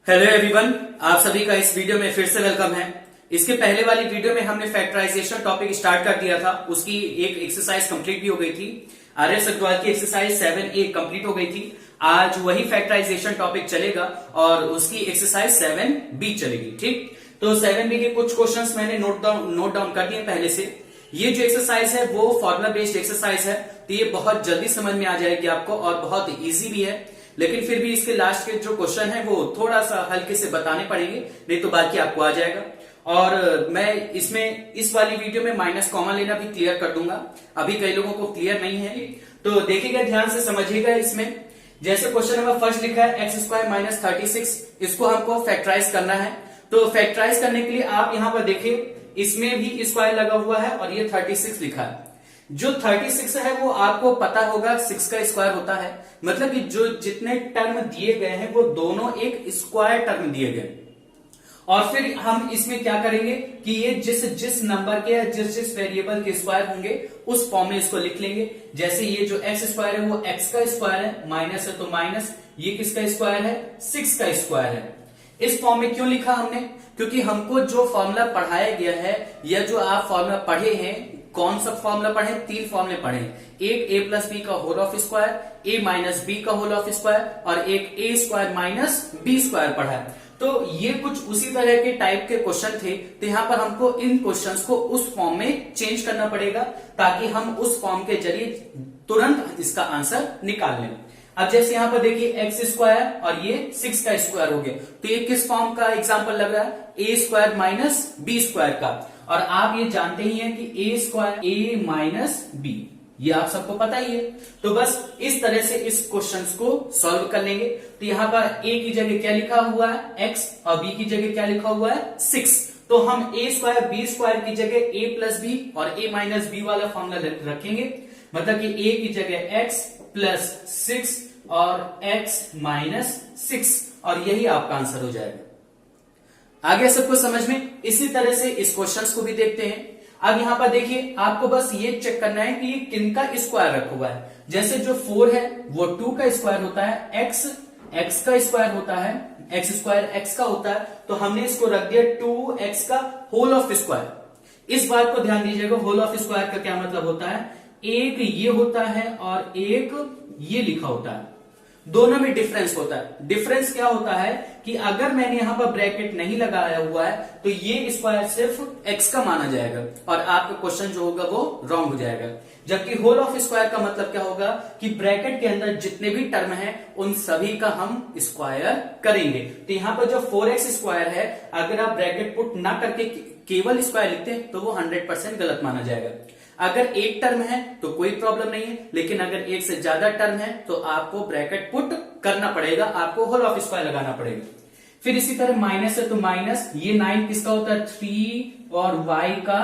Hello everyone, आप सभी का इस वीडियो में फिर से वेलकम है। इसके पहले वाली वीडियो में हमने फैक्टराइजेशन टॉपिक स्टार्ट कर दिया था, उसकी एक एक्सरसाइज कंप्लीट भी हो गई थी। आर्यस अग्रवाल की एक्सरसाइज 7A कंप्लीट हो गई थी। आज वही फैक्टराइजेशन टॉपिक चलेगा और उसकी एक्सरसाइज 7B चलेगी। ठीक, तो 7B के कुछ क्वेश्चंस मैंने नोट डाउन कर दिए पहले से। ये जो एक्सरसाइज है वो फॉर्मुला बेस्ड एक्सरसाइज है, तो ये बहुत जल्दी समझ में आ जाएगी आपको और बहुत इजी भी है। लेकिन फिर भी इसके लास्ट के जो क्वेश्चन है वो थोड़ा सा हल्के से बताने पड़ेंगे, नहीं तो बाकी आपको आ जाएगा। और मैं इसमें इस वाली वीडियो में माइनस कॉमा लेना भी क्लियर कर दूंगा, अभी कई लोगों को क्लियर नहीं है। तो देखिएगा, ध्यान से समझिएगा। इसमें जैसे क्वेश्चन नंबर फर्स्ट लिखा है एक्स स्क्वायर माइनस 36, इसको हमको फैक्टराइज करना है। तो फैक्टराइज करने के लिए आप यहां पर देखिए, इसमें भी स्क्वायर लगा हुआ है और ये 36 लिखा है। जो 36 है वो आपको पता होगा 6 का स्क्वायर होता है, मतलब कि जो जितने टर्म दिए गए हैं वो दोनों एक स्क्वायर टर्म दिए गए। और फिर हम इसमें क्या करेंगे कि ये जिस नंबर के या जिस वेरिएबल के स्क्वायर होंगे उस फॉर्म में इसको लिख लेंगे। जैसे ये जो एक्स स्क्वायर है वो एक्स का स्क्वायर है, माइनस है तो माइनस, ये किसका स्क्वायर है, 6 का स्क्वायर है। इस फॉर्म में क्यों लिखा हमने, क्योंकि हमको जो फॉर्मूला पढ़ाया गया है या जो आप फॉर्मूला पढ़े हैं, कौन सा फॉर्मूला पढ़े, 3 फॉर्मूले पढ़े। एक a प्लस बी का whole of square, a minus B का होल ऑफ स्क्वायर और एक a square minus B square पढ़ा है। तो ये कुछ उसी तरह के टाइप के क्वेश्चन थे, तो यहां पर हमको इन क्वेश्चंस को उस फॉर्म में चेंज करना पड़ेगा ताकि हम उस फॉर्म के जरिए तुरंत इसका आंसर निकाल लें। अब जैसे यहां पर देखिए एक्स स्क्वायर और ये 6 का स्क्वायर हो गया, तो ये किस फॉर्म का एग्जांपल लग रहा है, ए स्क्वायर माइनस बी स्क्वायर का। और आप ये जानते ही हैं कि ए स्क्वायर ए माइनस बी, ये आप सबको पता ही है। तो बस इस तरह से इस क्वेश्चन को सॉल्व कर लेंगे। तो यहां पर ए की जगह क्या लिखा हुआ है, एक्स, और बी की जगह क्या लिखा हुआ है, 6। तो हम ए स्क्वायर बी स्क्वायर की जगह ए प्लस बी और ए माइनस बी वाला फॉर्मूला रखेंगे, मतलब कि ए की जगह एक्स प्लस 6 और x माइनस 6, और यही आपका आंसर हो जाएगा। आगे सबको समझ में। इसी तरह से इस क्वेश्चन को भी देखते हैं। अब यहां पर देखिए, आपको बस ये चेक करना है कि ये किनका स्क्वायर रखा हुआ है। जैसे जो 4 है वो 2 का स्क्वायर होता है, x का स्क्वायर होता है, x स्क्वायर x का होता है, तो हमने इसको रख दिया 2x का होल ऑफ स्क्वायर। इस बात को ध्यान दीजिएगा, होल ऑफ स्क्वायर का क्या मतलब होता है, एक ये होता है और एक ये लिखा होता है, दोनों में डिफरेंस होता है। डिफरेंस क्या होता है कि अगर मैंने यहां पर ब्रैकेट नहीं लगाया हुआ है तो ये स्क्वायर सिर्फ x का माना जाएगा और आपका क्वेश्चन जो होगा वो रॉन्ग हो जाएगा। जबकि होल ऑफ स्क्वायर का मतलब क्या होगा कि ब्रैकेट के अंदर जितने भी टर्म हैं उन सभी का हम स्क्वायर करेंगे। तो यहां पर जो 4x स्क्वायर है, अगर आप ब्रैकेट पुट ना करके केवल स्क्वायर लिखते हैं तो वो 100% गलत माना जाएगा। अगर एक टर्म है तो कोई प्रॉब्लम नहीं है, लेकिन अगर एक से ज्यादा टर्म है तो आपको ब्रैकेट पुट करना पड़ेगा, आपको होल ऑफ स्क्वायर लगाना पड़ेगा। फिर इसी तरह माइनस है तो माइनस, ये 9 किसका होता है, 3 और y का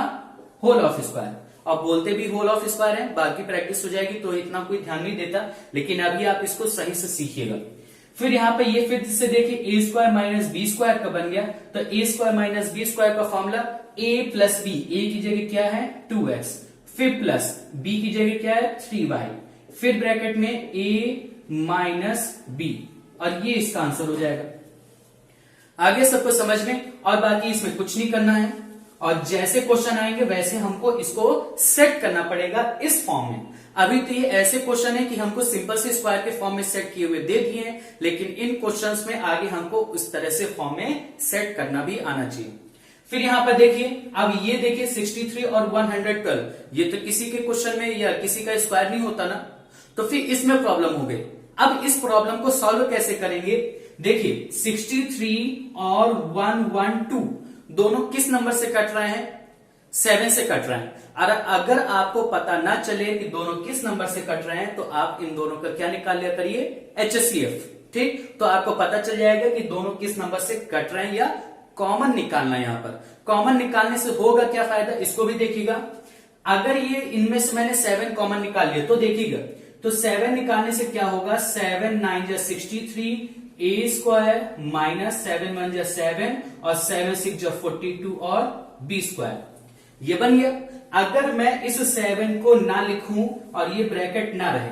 होल ऑफ स्क्वायर। अब बोलते भी होल ऑफ स्क्वायर है, बाकी प्रैक्टिस हो जाएगी तो इतना कोई ध्यान नहीं देता, लेकिन अभी आप इसको सही से सीखिएगा। फिर यहाँ पे ये फिर से देखिए, a square minus B square का बन गया, तो a square minus B square का formula a plus B, a की जगह क्या है 2x, फिर प्लस b की जगह क्या है 3y, फिर ब्रैकेट में a माइनस b, और ये इसका आंसर हो जाएगा। आगे सबको समझ में, और बाकी इसमें कुछ नहीं करना है, और जैसे क्वेश्चन आएंगे वैसे हमको इसको सेट करना पड़ेगा इस फॉर्म में। अभी तो ये ऐसे क्वेश्चन है कि हमको सिंपल से स्क्वायर के फॉर्म में सेट किए हुए दे दिए हैं, लेकिन इन क्वेश्चंस में आगे हमको उस तरह से फॉर्म में सेट करना भी आना चाहिए। फिर यहां पर देखिए, अब ये देखिए 63 और 112, ये तो किसी के क्वेश्चन में या किसी का स्क्वायर नहीं होता ना, तो फिर इसमें प्रॉब्लम हो गई। अब इस प्रॉब्लम को सॉल्व कैसे करेंगे, देखिए 63 और 112 दोनों किस नंबर से कट रहे हैं, 7 से कट रहे हैं। और अगर आपको पता ना चले कि दोनों किस नंबर से कट रहे हैं तो आप इन दोनों का क्या निकाल लिया करिए, HCF। ठीक, तो आपको पता चल जाएगा कि दोनों किस नंबर से कट रहे हैं, या कॉमन निकालना है। यहां पर कॉमन निकालने से होगा क्या फायदा, इसको भी देखिएगा। अगर ये इनमें से मैंने 7 कॉमन निकाल लिया तो देखिएगा, तो 7 निकालने से क्या होगा, 7 9 जा 63, a स्क्वायर माइनस 7 1 जा 7 और 7 6 जा 42 और b स्क्वायर, ये बन गया। अगर मैं इस 7 को ना लिखूं और ये ब्रैकेट ना रहे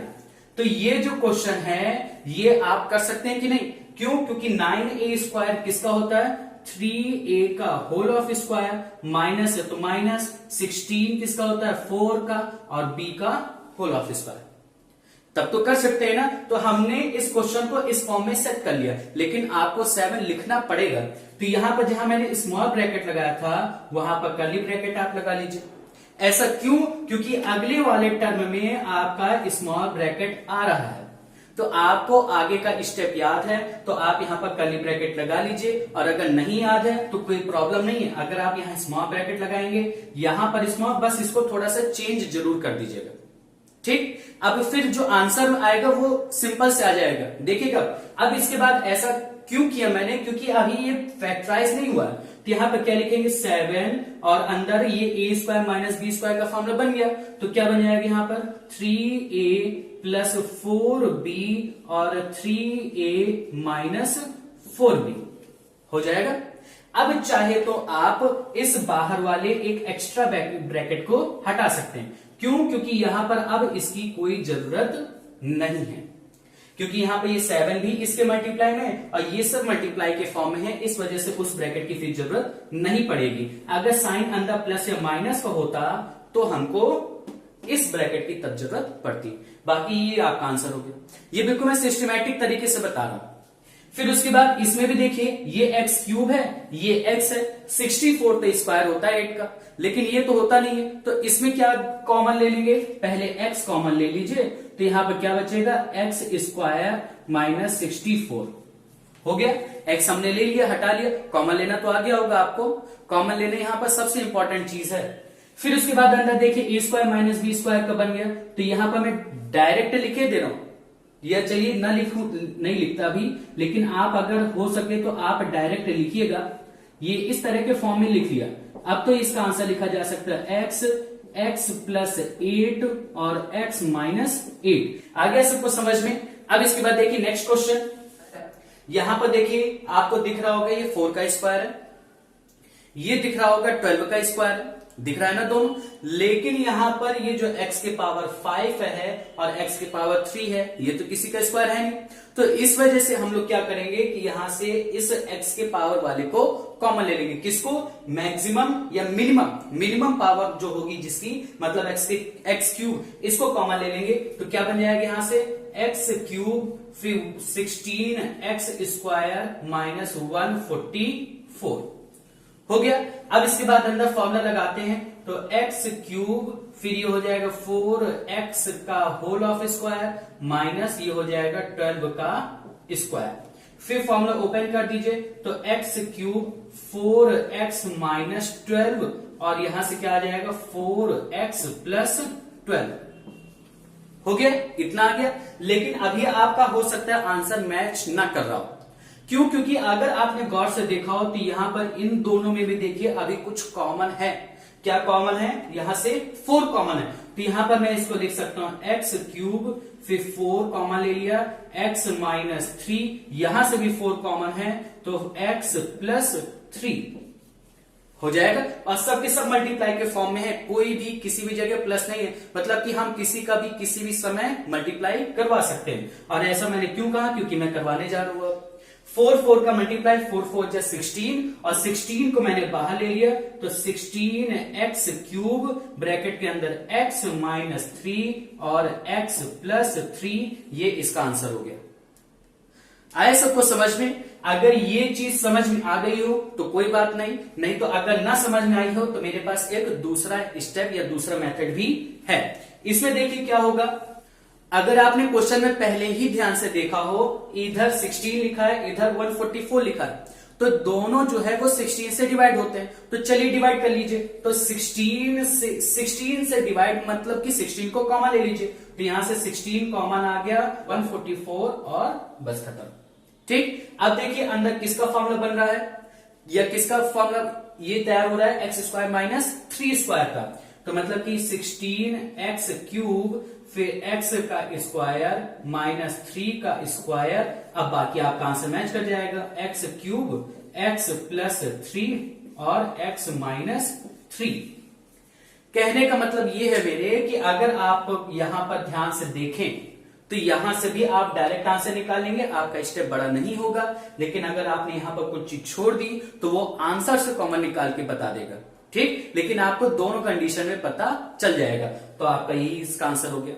तो ये जो क्वेश्चन है ये आप कर सकते हैं कि नहीं, क्यों? क्योंकि 9a² किसका होता है? 3a का होल ऑफ स्क्वायर, माइनस है तो माइनस, 16 किसका होता है? 4 का, और b का होल ऑफ स्क्वायर। तब तो कर सकते हैं ना। तो हमने इस क्वेश्चन को इस फॉर्म में सेट कर लिया, लेकिन आपको 7 लिखना पड़ेगा। तो यहां पर जहां मैंने स्मॉल ब्रैकेट लगाया था वहां पर कर्ली ब्रैकेट आप लगा लीजिए। ऐसा क्यों? क्योंकि अगले वाले टर्म में आपका स्मॉल ब्रैकेट आ रहा है, तो आपको आगे का स्टेप याद है तो आप यहां पर कर्ली ब्रैकेट लगा लीजिए, और अगर नहीं याद है तो कोई प्रॉब्लम नहीं है। अगर आप यहां स्मॉल ब्रैकेट लगाएंगे, यहां पर स्मॉल, बस इसको थोड़ा सा चेंज जरूर कर दीजिएगा, ठीक। अब फिर जो आंसर आएगा वो सिंपल से आ जाएगा, देखिएगा। अब इसके बाद ऐसा क्यों किया मैंने? क्योंकि अभी ये फैक्टराइज नहीं हुआ, तो यहां पर क्या लिखेंगे? 7, और अंदर ये a² माइनस b² का फॉर्मूला बन गया, तो क्या बन जाएगा यहां पर? 3a प्लस 4b और 3a माइनस 4b हो जाएगा। अब चाहे तो आप इस बाहर वाले एक एक्स्ट्रा ब्रैकेट को हटा सकते हैं। क्यों? क्योंकि यहां पर अब इसकी कोई जरूरत नहीं है, क्योंकि यहां पर ये 7 भी इसके मल्टीप्लाई में और ये सब मल्टीप्लाई के फॉर्म में है, इस वजह से उस ब्रैकेट की फिर जरूरत नहीं पड़ेगी। अगर साइन अंदर प्लस या माइनस का होता तो हमको इस ब्रैकेट की तब जरूरत पड़ती। बाकी ये आपका आंसर हो गया। ये बिल्कुल मैं सिस्टमैटिक तरीके से बता रहा हूं। फिर उसके बाद इसमें भी देखिए, ये x³ है, ये x है, 64 तो स्क्वायर होता है 8 का, लेकिन ये तो होता नहीं है, तो इसमें क्या कॉमन ले लेंगे? पहले x कॉमन ले लीजिए, तो यहां पर क्या बचेगा? x² माइनस 64 हो गया। x हमने ले लिया, हटा लिया, कॉमन लेना तो आ गया होगा आपको। कॉमन लेना यहां पर सबसे इंपॉर्टेंट चीज है। फिर उसके बाद अंदर देखिए a² माइनस b² का बन गया, तो यहां पर मैं डायरेक्ट लिखे दे रहा हूं, या चलिए न लिखूं, नहीं लिखता अभी, लेकिन आप अगर हो सके तो आप डायरेक्ट लिखिएगा। ये इस तरह के फॉर्म में लिख लिया। अब तो इसका आंसर लिखा जा सकता है x प्लस 8 और x माइनस 8। आ गया सबको समझ में? अब इसके बाद देखिए नेक्स्ट क्वेश्चन। यहां पर देखिए आपको दिख रहा होगा ये 4 का स्क्वायर है, ये दिख रहा होगा 12 का स्क्वायर है, दिख रहा है ना दोनों। लेकिन यहां पर ये जो x के पावर 5 है और x के पावर 3 है, ये तो किसी का स्क्वायर है नहीं। तो इस वजह से हम लोग क्या करेंगे कि यहां से इस x के पावर वाले को कॉमन ले लेंगे। किसको? मैक्सिमम या मिनिमम पावर जो होगी जिसकी, मतलब x³, इसको कॉमन ले लेंगे। तो क्या बन जाएगा यहां से? x³ फिर 16x² माइनस 144 हो गया। अब इसके बाद अंदर फॉर्मूला लगाते हैं, तो x³ फिर ये हो जाएगा 4x का होल ऑफ स्क्वायर माइनस ये हो जाएगा 12 का स्क्वायर। फिर फॉर्मूला ओपन कर दीजिए, तो x³ 4x माइनस 12 और यहां से क्या आ जाएगा? 4x प्लस 12 हो गया। इतना आ गया। लेकिन अभी आपका हो सकता है आंसर मैच ना कर रहा हो। क्यों? क्योंकि अगर आपने गौर से देखा हो तो यहां पर इन दोनों में भी देखिए अभी कुछ कॉमन है। क्या कॉमन है? यहां से 4 कॉमन है, तो यहां पर मैं इसको लिख सकता हूं x³ फिर 4 कॉमन ले लिया, x माइनस 3, यहां से भी 4 कॉमन है तो x प्लस 3 हो जाएगा। और सबके सब मल्टीप्लाई के फॉर्म में है, कोई भी किसी भी जगह प्लस नहीं है, मतलब कि हम किसी का भी किसी भी समय मल्टीप्लाई करवा सकते हैं। और ऐसा मैंने क्यों कहा? क्योंकि मैं करवाने जा रहा हूं। 4 का मल्टीप्लाई 4 जा 16 और 16 को मैंने बाहर ले लिया, तो 16x³ ब्रैकेट के अंदर x माइनस 3 और x प्लस 3, ये इसका आंसर हो गया। आया सबको समझ में? अगर ये चीज समझ में आ गई हो तो कोई बात नहीं तो अगर ना समझ में आई हो तो मेरे पास एक दूसरा स्टेप या दूसरा मेथड भी है। इसमें देखिए क्या होगा। अगर आपने क्वेश्चन में पहले ही ध्यान से देखा हो, इधर 16 लिखा है, इधर 144 लिखा है, तो दोनों जो है वो 16 से डिवाइड होते हैं। तो चलिए डिवाइड कर लीजिए। तो 16 से डिवाइड मतलब कि 16 को कॉमन ले लीजिए, तो यहां से 16 कॉमन आ गया, 144 और बस खत्म। ठीक। अब देखिए अंदर किसका फॉर्मूला बन रहा है या किसका फॉर्मूला ये तैयार हो रहा है? x² माइनस 3² का। तो मतलब कि 16x³ फिर x का स्क्वायर माइनस 3 का स्क्वायर। अब बाकी आपका आंसर मैच कर जाएगा, x³ x प्लस 3 और x माइनस 3। कहने का मतलब ये है मेरे कि अगर आप यहां पर ध्यान से देखें तो यहां से भी आप डायरेक्ट आंसर निकाल लेंगे, आपका स्टेप बड़ा नहीं होगा। लेकिन अगर आपने यहां पर कुछ चीज छोड़ दी तो वो आंसर से कॉमन निकाल के बता देगा, ठीक। लेकिन आपको दोनों कंडीशन में पता चल जाएगा, तो आपका यही इसका आंसर हो गया।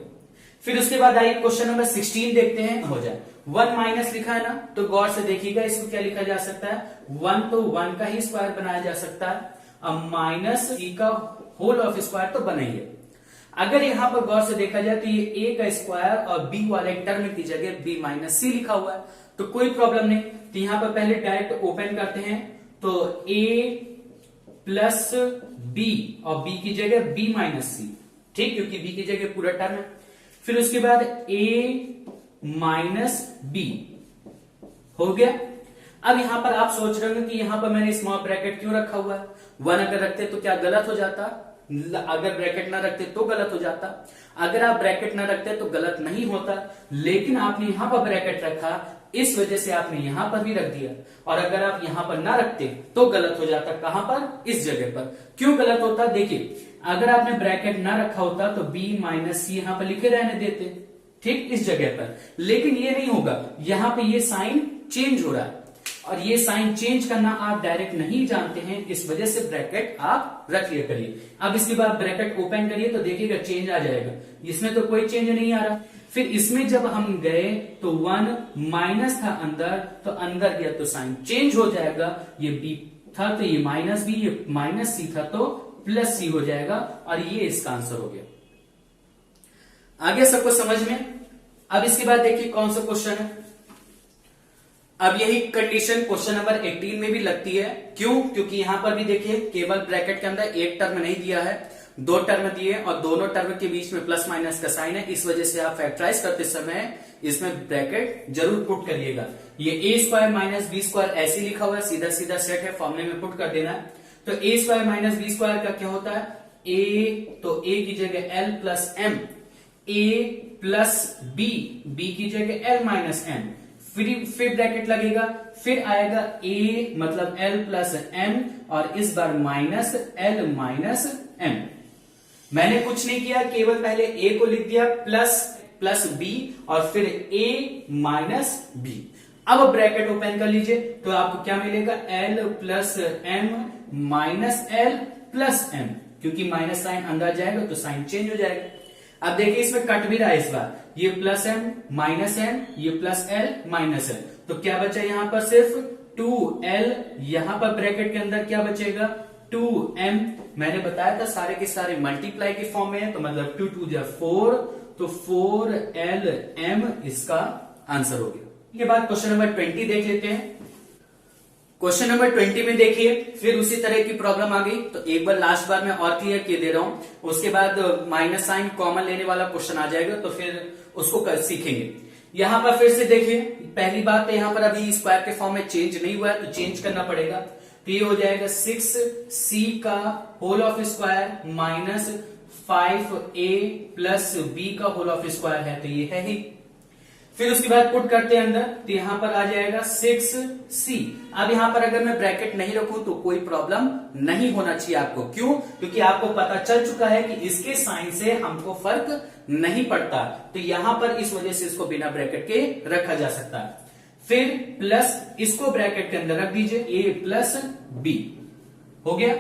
फिर उसके बाद आइए क्वेश्चन नंबर 16 देखते हैं, हो जाए। 1 माइनस लिखा है ना, तो गौर से देखिएगा, इसको क्या लिखा जा सकता है, 1 तो 1 का ही स्क्वायर बनाया जा सकता है, अब माइनस सी का होल ऑफ स्क्वायर तो बना ही है। अगर यहां पर गौर से देखा जाए तो ये ए का स्क्वायर और बी वाले टर्म की जगह बी माइनस सी लिखा हुआ है, तो कोई प्रॉब्लम नहीं। तो यहां पर पहले डायरेक्ट ओपन करते हैं, तो ए प्लस बी और बी की जगह बी माइनस सी, ठीक, क्योंकि बी की जगह पूरा टर्म है। फिर उसके बाद ए माइनस बी हो गया। अब यहां पर आप सोच रहे हो कि यहां पर मैंने स्मॉल ब्रैकेट क्यों रखा हुआ है, 1 अगर रखते तो क्या गलत हो जाता, अगर ब्रैकेट ना रखते तो गलत हो जाता। अगर आप ब्रैकेट ना रखते तो गलत नहीं होता, लेकिन आपने यहां पर ब्रैकेट रखा, इस वजह से आपने यहां पर भी रख दिया। और अगर आप यहां पर ना रखते तो गलत हो जाता, कहां पर, इस जगह पर। क्यों गलत होता, देखिए, अगर आपने ब्रैकेट ना रखा होता तो बी माइनस सी यहां पर लिखे रहने देते, ठीक, इस जगह पर। लेकिन ये नहीं होगा, यहां पे ये साइन चेंज हो रहा है, और ये साइन चेंज करना आप डायरेक्ट नहीं जानते हैं, इस वजह से ब्रैकेट आप रख लिया करिए। अब इसके बाद ब्रैकेट ओपन करिए तो देखिएगा चेंज आ जाएगा, इसमें तो कोई चेंज नहीं आ रहा। फिर इसमें जब हम गए तो 1 माइनस था अंदर, तो अंदर गया तो साइन चेंज हो जाएगा, ये बी था तो ये माइनस बी, ये माइनस सी था तो प्लस सी हो जाएगा, और ये इसका आंसर हो गया। आगे सबको समझ में। अब इसके बाद देखिए कौन सा क्वेश्चन है। अब यही कंडीशन क्वेश्चन नंबर 18 में भी लगती है। क्यों, क्योंकि यहां पर भी देखिए केवल ब्रैकेट के अंदर एक टर्म नहीं दिया है, 2 टर्म दिए, और दोनों टर्म के बीच में प्लस माइनस का साइन है, इस वजह से आप फैक्टराइज करते समय इसमें ब्रैकेट जरूर पुट करिएगा। ये ए स्क्वायर माइनस बी स्क्वायर ऐसे लिखा हुआ है, सीधा सीधा सेट है, फॉर्मूले में पुट कर देना है। तो ए स्क्वायर माइनस बी स्क्वायर का क्या होता है, ए तो ए की जगह एल प्लस एम, ए प्लस बी, बी की जगह एल माइनस एम, फिर ब्रैकेट लगेगा, फिर आएगा ए मतलब एल प्लस एम, और इस बार माइनस एल माइनस एम। मैंने कुछ नहीं किया, केवल पहले ए को लिख दिया प्लस बी और फिर ए माइनस बी। अब ब्रैकेट ओपन कर लीजिए तो आपको क्या मिलेगा, L plus M minus L plus M, क्योंकि माइनस साइन अंदर जाएगा तो साइन चेंज हो जाएगा। अब देखिए इसमें कट भी रहा है इस बार, ये प्लस एम माइनस एम, ये प्लस एल माइनस एल, तो क्या बचा यहां पर, सिर्फ 2l। यहां पर ब्रैकेट के अंदर क्या बचेगा, 2m। मैंने बताया था सारे के सारे मल्टीप्लाई के फॉर्म में है, तो मतलब 2 2 4, तो 4lm इसका आंसर हो गया। इसके बाद क्वेश्चन नंबर 20 देख लेते हैं। क्वेश्चन नंबर 20 में देखिए फिर उसी तरह की प्रॉब्लम आ गई, तो एक बार लास्ट बार मैं और क्लियर किए दे रहा हूं, उसके बाद माइनस साइन कॉमन लेने वाला क्वेश्चन आ जाएगा, तो फिर उसको सीखेंगे। यहां पर फिर से देखिए, पहली बात तो यहां पर अभी स्क्वायर के फॉर्म में चेंज नहीं हुआ है, तो चेंज करना पड़ेगा। तो ये हो जाएगा 6c का whole of square minus 5a plus b का होल ऑफ स्क्वायर है, तो ये है ही। फिर उसके बाद पुट करते हैं अंदर, तो यहां पर आ जाएगा 6c। अब यहां पर अगर मैं ब्रैकेट नहीं रखूं तो कोई प्रॉब्लम नहीं होना चाहिए आपको। क्यों, क्योंकि आपको पता चल चुका है कि इसके साइन से हमको फर्क नहीं पड़ता, तो यहां पर इस वजह से इसको बिना ब्रैकेट के रखा जा सकता है। फिर प्लस इसको ब्रैकेट के अंदर रख दीजिए, a प्लस बी हो गया।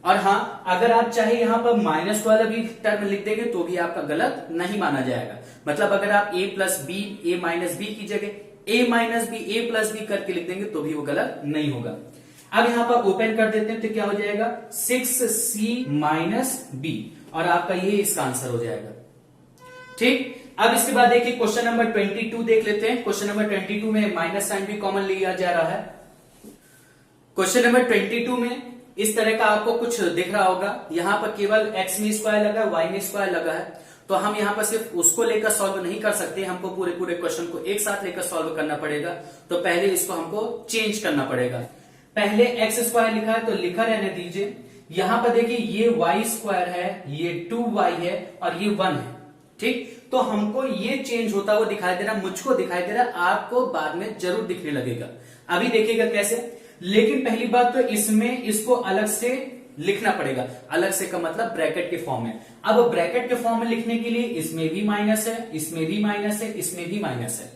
और हाँ, अगर आप चाहे यहां पर माइनस वाला भी टर्म लिख देंगे तो भी आपका गलत नहीं माना जाएगा। मतलब अगर आप a plus B, a minus B की जगह a minus B, a plus B करके लिख देंगे तो भी वो गलत नहीं होगा। अब यहां पर ओपन कर देते हैं तो क्या हो जाएगा, 6c माइनस बी, और आपका ये इसका आंसर हो जाएगा। ठीक, अब इसके बाद देखिए क्वेश्चन नंबर 22 देख लेते हैं। क्वेश्चन नंबर 22 में माइनस साइन भी कॉमन लिया जा रहा है। क्वेश्चन नंबर 22 में इस तरह का आपको कुछ दिख रहा होगा, यहां पर केवल x में स्क्वायर लगा है, y में स्क्वायर लगा है, तो हम यहां पर सिर्फ उसको लेकर सॉल्व नहीं कर सकते, हमको पूरे क्वेश्चन को एक साथ लेकर सॉल्व करना पड़ेगा। तो पहले इसको हमको चेंज करना पड़ेगा। पहले x स्क्वायर लिखा है तो लिखा रहने दीजिए। यहां पर देखिए ये y स्क्वायर है, ये 2y है और ये 1 है। ठीक, तो हमको ये चेंज होता हुआ दिखाई दे रहा, मुझको दिखाई दे रहा, आपको बाद में जरूर दिखने लगेगा। अभी देखिएगा कैसे। लेकिन पहली बात तो इसमें इसको अलग से लिखना पड़ेगा। अलग से का मतलब ब्रैकेट के फॉर्म में। अब ब्रैकेट के फॉर्म में लिखने के लिए इसमें भी माइनस है, इसमें भी माइनस है, इसमें भी माइनस है,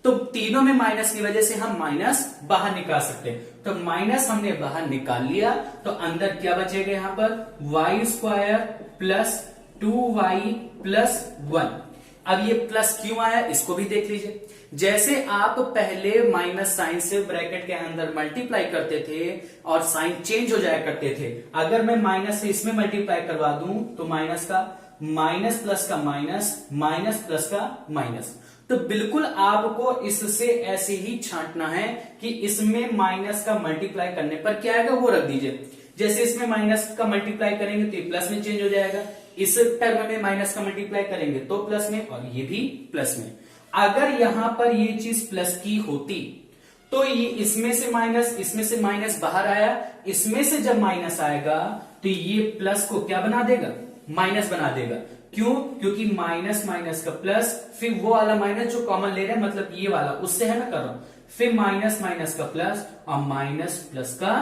तो तीनों में माइनस की वजह से हम माइनस बाहर निकाल सकते हैं। तो माइनस हमने बाहर निकाल लिया, तो अंदर क्या बचेगा यहाँ पर, Y square plus 2y plus 1। अब ये प्लस क्यों आया इसको भी देख लीजिए। जैसे आप पहले माइनस साइन से ब्रैकेट के अंदर मल्टीप्लाई करते थे और साइन चेंज हो जाया करते थे, अगर मैं माइनस से इसमें मल्टीप्लाई करवा दूं तो माइनस का माइनस प्लस का माइनस, माइनस प्लस का माइनस। तो बिल्कुल आपको इससे ऐसे ही छांटना है कि इसमें माइनस का मल्टीप्लाई करने पर क्या आएगा वो रख दीजिए। जैसे इसमें माइनस का मल्टीप्लाई करेंगे तो ये प्लस में चेंज हो जाएगा, इस टर्म में माइनस का मल्टीप्लाई करेंगे तो प्लस में, और ये भी प्लस में। अगर यहां पर ये चीज प्लस की होती तो ये इसमें से माइनस, इसमें से माइनस बाहर आया, इसमें से जब माइनस आएगा तो ये प्लस को क्या बना देगा, माइनस बना देगा। क्यों? क्योंकि माइनस माइनस का प्लस, फिर वो वाला माइनस जो कॉमन ले रहे हैं, मतलब ये वाला, उससे है मैं कर रहा हूं, फिर माइनस माइनस का प्लस और माइनस प्लस का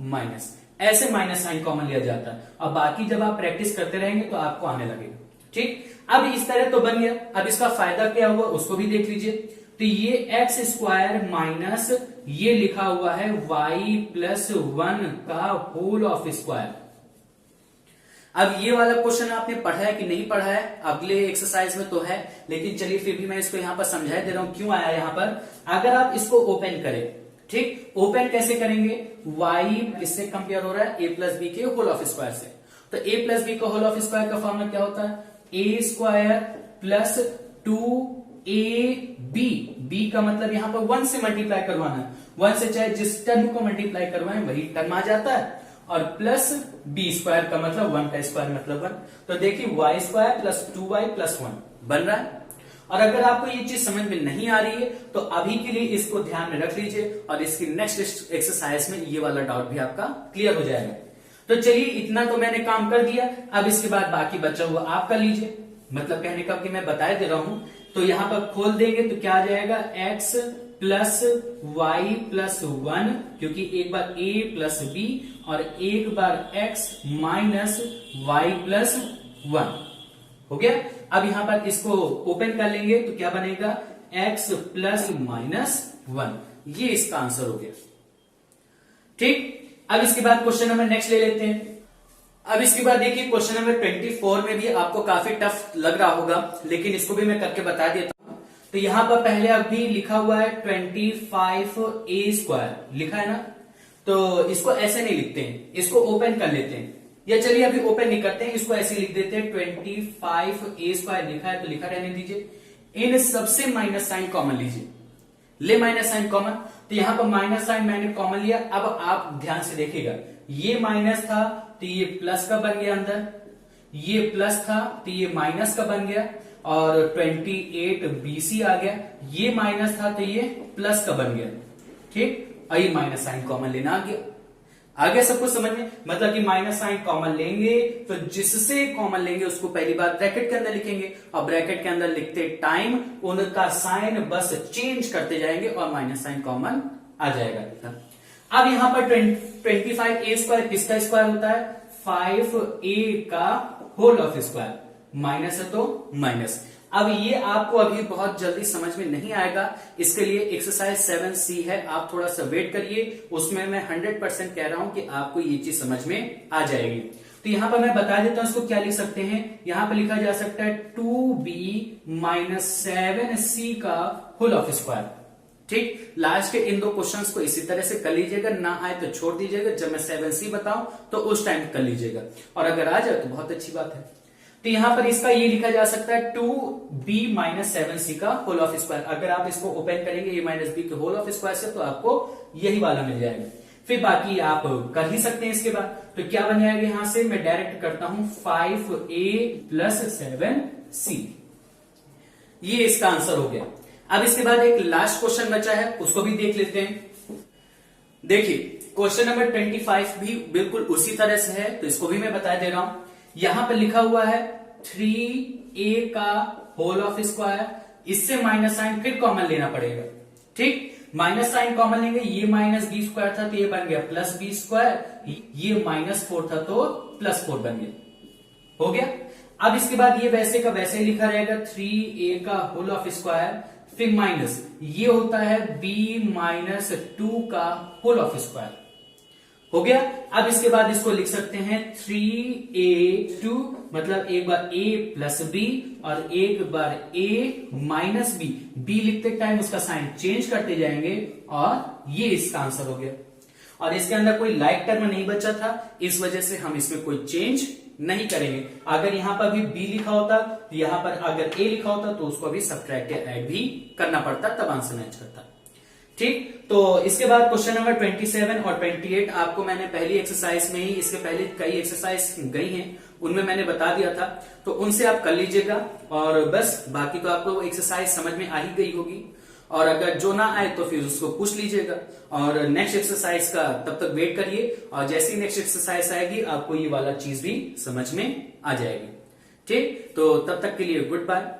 माइनस, ऐसे माइनस साइन कॉमन लिया जाता है। और बाकी जब आप प्रैक्टिस करते रहेंगे तो आपको आने लगेगा। ठीक, अब इस तरह तो बन गया। अब इसका फायदा क्या हुआ उसको भी देख लीजिए। तो ये एक्स स्क्वायर माइनस ये लिखा हुआ है वाई प्लस 1 का होल ऑफ स्क्वायर। अब ये वाला क्वेश्चन आपने पढ़ा है कि नहीं पढ़ा है, अगले एक्सरसाइज में तो है, लेकिन चलिए फिर भी मैं इसको यहां पर समझा दे रहा हूं क्यों आया यहां पर। अगर आप इसको ओपन करें, ठीक, ओपन कैसे करेंगे, y किससे कंपेयर हो रहा है, a प्लस बी के होल ऑफ स्क्वायर से। तो a प्लस बी का होल ऑफ स्क्वायर का फॉर्मूला क्या होता है, a square plus 2ab, b का मतलब यहां पर 1 से मल्टीप्लाई करवाना है, 1 से चाहे जिस टर्म को मल्टीप्लाई करवाएं वही टर्म आ जाता है, और प्लस b स्क्वायर का मतलब 1 का स्क्वायर मतलब 1। तो देखिए y square plus 2y plus 1 बन रहा है। और अगर आपको ये चीज समझ में नहीं आ रही है तो अभी के लिए इसको ध्यान में रख लीजिए और इसकी नेक्स्ट एक्सरसाइज में ये वाला डाउट भी आपका क्लियर हो जाएगा। तो चलिए इतना तो मैंने काम कर दिया, अब इसके बाद बाकी बचा हुआ आप कर लीजिए। मतलब कहने का कि मैं बता दे रहा हूं, तो यहां पर खोल देंगे तो क्या आ जाएगा, x प्लस वाई प्लस 1, क्योंकि एक बार a प्लस बी और एक बार x माइनस वाई प्लस 1 हो गया। अब यहां पर इसको ओपन कर लेंगे तो क्या बनेगा, x प्लस माइनस 1, ये इसका आंसर हो गया। ठीक, अब इसके बाद क्वेश्चन नंबर नेक्स्ट ले लेते हैं। अब इसके बाद देखिए क्वेश्चन नंबर 24 में भी आपको काफी टफ लग रहा होगा, लेकिन इसको भी मैं करके बता देता हूं। तो यहां पर पहले अभी लिखा हुआ है 25a स्क्वायर लिखा है ना, तो इसको ऐसे नहीं लिखते हैं, इसको ओपन कर लेते हैं, या चलिए अभी ओपन नहीं करते हैं, इसको ऐसे लिख देते हैं 25a स्क्वायर लिखा है तो लिखा रहने दीजिए। इन सबसे माइनस साइन कॉमन लीजिए, ले माइनस साइन कॉमन, तो यहां पर माइनस साइन मैंने कॉमन लिया। अब आप ध्यान से देखिएगा, ये माइनस था तो ये प्लस का बन गया अंदर, ये प्लस था तो ये माइनस का बन गया, और 28bc आ गया, ये माइनस था तो ये प्लस का बन गया। ठीक, और ये माइनस साइन कॉमन लेना आ गया। आगे सब कुछ समझ में, मतलब कि माइनस साइन कॉमन लेंगे तो जिससे कॉमन लेंगे उसको पहली बार ब्रैकेट के अंदर लिखेंगे, और ब्रैकेट के अंदर लिखते टाइम उनका साइन बस चेंज करते जाएंगे और माइनस साइन कॉमन आ जाएगा। अब यहां पर 25a स्क्वायर किसका स्क्वायर होता है, 5a का होल ऑफ स्क्वायर, माइनस है तो माइनस। अब ये आपको अभी बहुत जल्दी समझ में नहीं आएगा, इसके लिए एक्सरसाइज 7c है, आप थोड़ा सा वेट करिए, उसमें मैं 100% कह रहा हूं कि आपको ये चीज समझ में आ जाएगी। तो यहां पर मैं बता देता हूं इसको क्या लिख सकते हैं। यहां पर लिखा जा सकता है 2b माइनस 7c का होल ऑफ स्क्वायर। ठीक, लास्ट के इन दो क्वेश्चंस को इसी तरह से कर लीजिएगा, ना आए तो छोड़ दीजिएगा, जब मैं 7c बताऊं तो उस टाइम कर लीजिएगा, और अगर आ जाए तो बहुत अच्छी बात है। तो यहां पर इसका ये लिखा जा सकता है 2b माइनस 7c का होल ऑफ स्क्वायर। अगर आप इसको ओपन करेंगे a माइनस बी के होल ऑफ स्क्वायर से तो आपको यही वाला मिल जाएगा। फिर बाकी आप कर ही सकते हैं इसके बाद। तो क्या बन जाएगा, यहां से मैं डायरेक्ट करता हूं 5a प्लस 7c, ये इसका आंसर हो गया। अब इसके बाद एक लास्ट क्वेश्चन बचा है, उसको भी देख लेते हैं। देखिए क्वेश्चन नंबर 25 भी बिल्कुल उसी तरह से है, तो इसको भी मैं बता दे रहा हूं। यहां पर लिखा हुआ है 3a का होल ऑफ स्क्वायर, इससे माइनस साइन फिर कॉमन लेना पड़ेगा। ठीक, माइनस साइन कॉमन लेंगे, ये माइनस बी स्क्वायर था तो ये बन गया प्लस बी स्क्वायर, ये -4 था तो +4 बन गया। हो गया। अब इसके बाद ये वैसे का वैसे लिखा रहेगा 3a का होल ऑफ स्क्वायर, फिर माइनस ये होता है b -2 का होल ऑफ स्क्वायर। हो गया। अब इसके बाद इसको लिख सकते हैं 3a2, मतलब एक बार a प्लस बी और एक बार a माइनस बी, b लिखते टाइम उसका साइन चेंज करते जाएंगे और ये इसका आंसर हो गया। और इसके अंदर कोई लाइक टर्म नहीं बचा था, इस वजह से हम इसमें कोई चेंज नहीं करेंगे। अगर यहां पर भी b लिखा होता तो यहां पर अगर a लिखा होता तो उसको भी सब्ट्रैक्ट या ऐड भी करना पड़ता, तब आंसर मैच करता। ठीक, तो इसके बाद क्वेश्चन नंबर 27 और 28 आपको मैंने पहली एक्सरसाइज में ही, इसके पहले कई एक्सरसाइज गई हैं उनमें मैंने बता दिया था, तो उनसे आप कर लीजिएगा और बस, बाकी तो आपको एक्सरसाइज समझ में आ ही गई होगी। और अगर जो ना आए तो फिर उसको पूछ लीजिएगा और नेक्स्ट एक्सरसाइज का तब तक वेट करिए, और जैसी नेक्स्ट एक्सरसाइज आएगी आपको ये वाला चीज भी समझ में आ जाएगी। ठीक, तो तब तक के लिए गुड बाय।